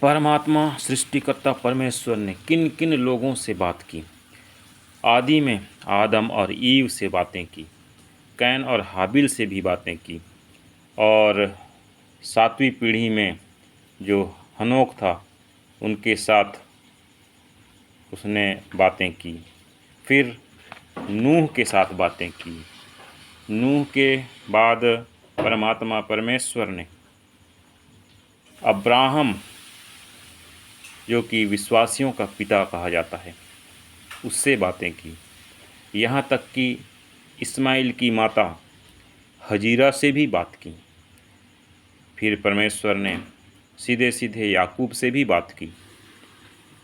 परमात्मा सृष्टिकर्ता परमेश्वर ने किन किन लोगों से बात की। आदि में आदम और ईव से बातें की, कैन और हाबिल से भी बातें की, और 7वीं पीढ़ी में जो हनोक था उनके साथ उसने बातें की। फिर नूह के साथ बातें की। नूह के बाद परमात्मा परमेश्वर ने अब्राहम, जो कि विश्वासियों का पिता कहा जाता है, उससे बातें की। यहाँ तक कि इस्माइल की माता हजीरा से भी बात की। फिर परमेश्वर ने सीधे सीधे याकूब से भी बात की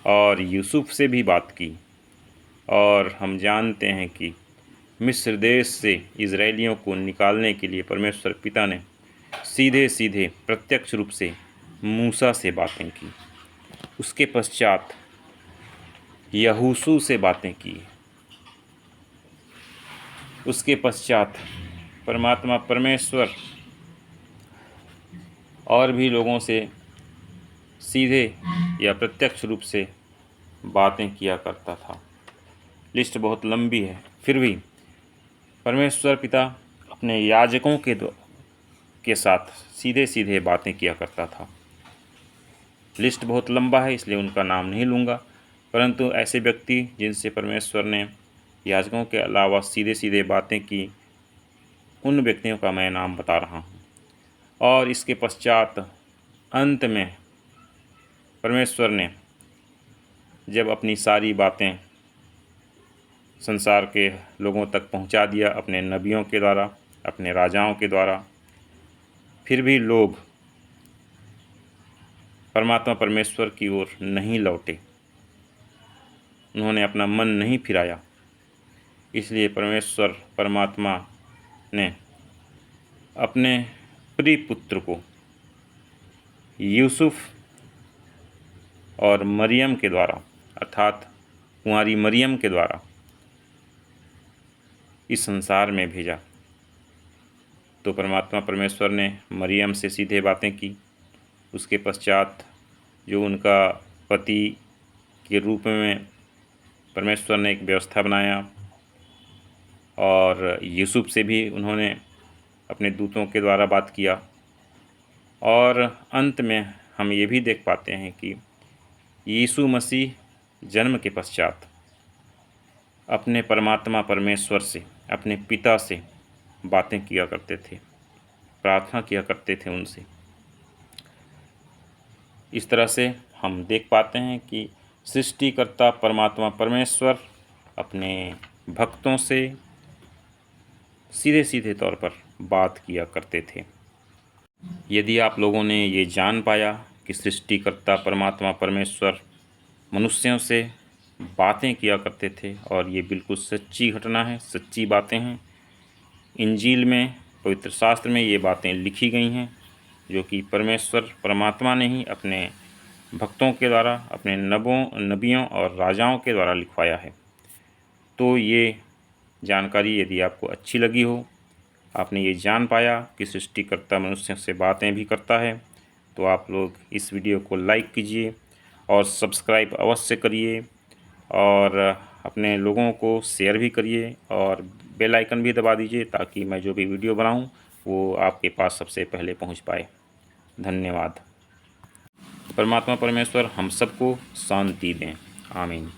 और यूसुफ से भी बात की। और हम जानते हैं कि मिस्र देश से इज़राइलियों को निकालने के लिए परमेश्वर पिता ने सीधे सीधे प्रत्यक्ष रूप से मूसा से बातें की। उसके पश्चात यहोशू से बातें की। उसके पश्चात परमात्मा परमेश्वर और भी लोगों से सीधे या प्रत्यक्ष रूप से बातें किया करता था। लिस्ट बहुत लंबी है, फिर भी परमेश्वर पिता अपने याजकों के साथ सीधे सीधे बातें किया करता था। लिस्ट बहुत लंबा है, इसलिए उनका नाम नहीं लूँगा, परंतु ऐसे व्यक्ति जिनसे परमेश्वर ने याजकों के अलावा सीधे सीधे बातें की, उन व्यक्तियों का मैं नाम बता रहा हूँ। और इसके पश्चात अंत में परमेश्वर ने जब अपनी सारी बातें संसार के लोगों तक पहुंचा दिया अपने नबियों के द्वारा, अपने राजाओं के द्वारा, फिर भी लोग परमात्मा परमेश्वर की ओर नहीं लौटे, उन्होंने अपना मन नहीं फिराया। इसलिए परमेश्वर परमात्मा ने अपने प्रिय पुत्र को यूसुफ और मरियम के द्वारा, अर्थात कुंवारी मरियम के द्वारा इस संसार में भेजा। तो परमात्मा परमेश्वर ने मरियम से सीधे बातें की। उसके पश्चात जो उनका पति के रूप में परमेश्वर ने एक व्यवस्था बनाया, और यूसुफ से भी उन्होंने अपने दूतों के द्वारा बात किया। और अंत में हम ये भी देख पाते हैं कि यीशु मसीह जन्म के पश्चात अपने परमात्मा परमेश्वर से, अपने पिता से बातें किया करते थे, प्रार्थना किया करते थे उनसे। इस तरह से हम देख पाते हैं कि सृष्टिकर्ता परमात्मा परमेश्वर अपने भक्तों से सीधे सीधे तौर पर बात किया करते थे। यदि आप लोगों ने ये जान पाया कि सृष्टिकर्ता परमात्मा परमेश्वर मनुष्यों से बातें किया करते थे, और ये बिल्कुल सच्ची घटना है, सच्ची बातें हैं। इंजील में, पवित्र शास्त्र में ये बातें लिखी गई हैं, जो कि परमेश्वर परमात्मा ने ही अपने भक्तों के द्वारा, अपने नबियों और राजाओं के द्वारा लिखवाया है। तो ये जानकारी यदि आपको अच्छी लगी हो, आपने ये जान पाया कि सृष्टिकर्ता मनुष्यों से बातें भी करता है, तो आप लोग इस वीडियो को लाइक कीजिए और सब्सक्राइब अवश्य करिए, और अपने लोगों को शेयर भी करिए, और बेल आइकन भी दबा दीजिए ताकि मैं जो भी वीडियो बनाऊं वो आपके पास सबसे पहले पहुंच पाए। धन्यवाद। परमात्मा परमेश्वर हम सबको शांति दें। आमीन।